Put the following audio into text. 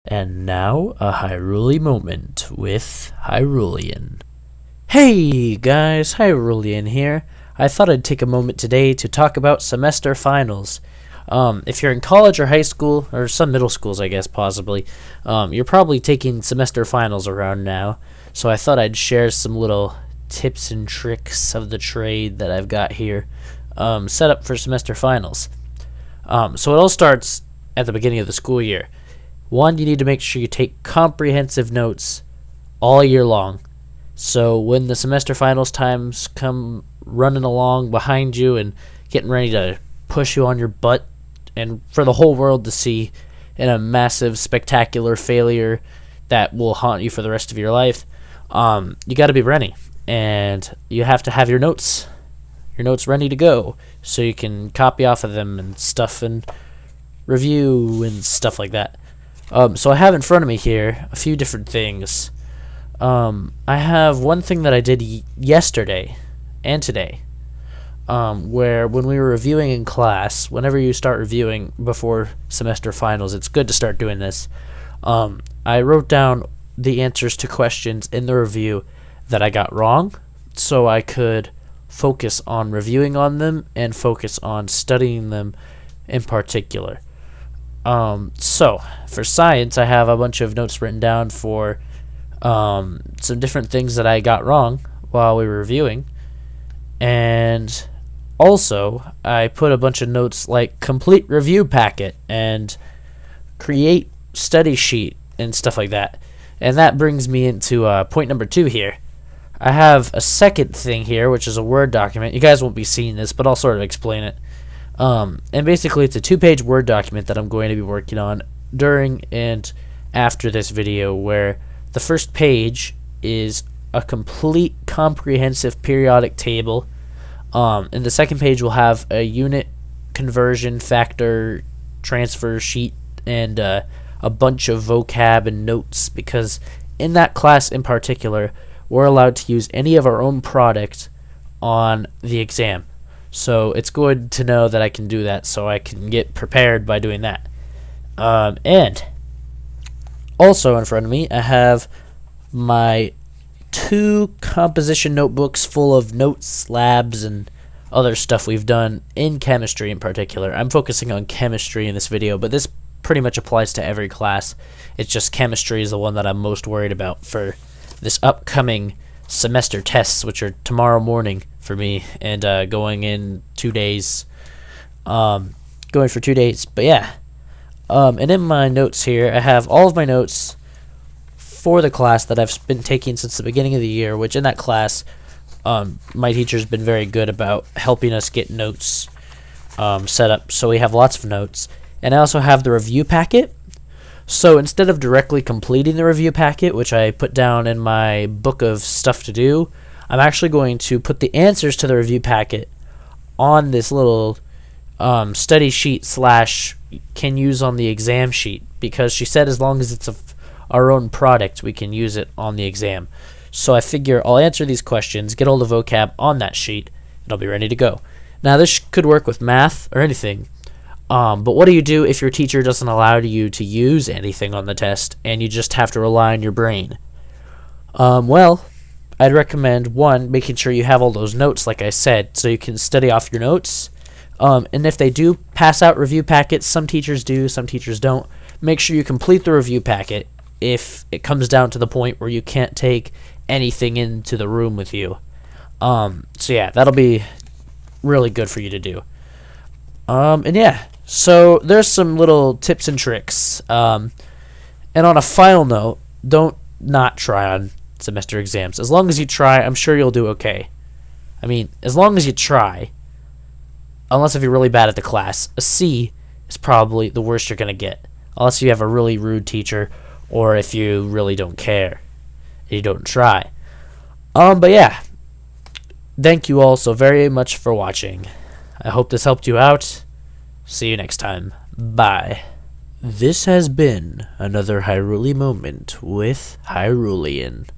And now, a HyruliMoment with Hyrulian. Hey guys, Hyrulian here. I thought I'd take a moment today to talk about semester finals. If you're in college or high school, or some middle schools I guess possibly, you're probably taking semester finals around now. So I thought I'd share some little tips and tricks of the trade that I've got here set up for semester finals. So it all starts at the beginning of the school year. One, you need to make sure you take comprehensive notes all year long. So when the semester finals times come running along behind you and getting ready to push you on your butt and for the whole world to see in a massive, spectacular failure that will haunt you for the rest of your life, you got to be ready. And you have to have your notes ready to go so you can copy off of them and stuff and review and stuff like that. So I have in front of me here a few different things. I have one thing that I did yesterday and today, where when we were reviewing in class, whenever you start reviewing before semester finals, it's good to start doing this. I wrote down the answers to questions in the review that I got wrong, so I could focus on reviewing on them and focus on studying them in particular. So for science, I have a bunch of notes written down for some different things that I got wrong while we were reviewing, and also I put a bunch of notes like complete review packet and create study sheet and stuff like that. And that brings me into point number 2 here. I have a second thing here, which is a Word document. You guys won't be seeing this, but I'll sort of explain it. And basically it's a 2-page Word document that I'm going to be working on during and after this video, where the first page is a complete comprehensive periodic table, and the second page will have a unit conversion factor transfer sheet and a bunch of vocab and notes, because in that class in particular we're allowed to use any of our own product on the exam. So it's good to know that I can do that, so I can get prepared by doing that. And also in front of me, I have my 2 composition notebooks full of notes, labs, and other stuff we've done in chemistry in particular. I'm focusing on chemistry in this video, but this pretty much applies to every class. It's just chemistry is the one that I'm most worried about for this upcoming semester tests, which are tomorrow morning for me, and going in 2 days. Going for 2 days, but yeah. And in my notes here, I have all of my notes for the class that I've been taking since the beginning of the year, which in that class, my teacher's been very good about helping us get notes set up, so we have lots of notes. And I also have the review packet. So instead of directly completing the review packet, which I put down in my book of stuff to do, I'm actually going to put the answers to the review packet on this little study sheet / can use on the exam sheet, because she said as long as it's our own product, we can use it on the exam. So I figure I'll answer these questions, get all the vocab on that sheet, and I'll be ready to go. Now this could work with math or anything. But what do you do if your teacher doesn't allow you to use anything on the test and you just have to rely on your brain? Well, I'd recommend, 1, making sure you have all those notes like I said, so you can study off your notes. And if they do pass out review packets, some teachers do, some teachers don't, make sure you complete the review packet if it comes down to the point where you can't take anything into the room with you. So yeah, that'll be really good for you to do. And yeah, so there's some little tips and tricks. And on a final note, don't not try on semester exams. As long as you try, I'm sure you'll do okay. I mean, as long as you try, unless if you're really bad at the class, a C is probably the worst you're going to get. Unless you have a really rude teacher, or if you really don't care and you don't try. But yeah, thank you all so very much for watching. I hope this helped you out. See you next time. Bye. This has been another HyruliMoment with Hyrulian.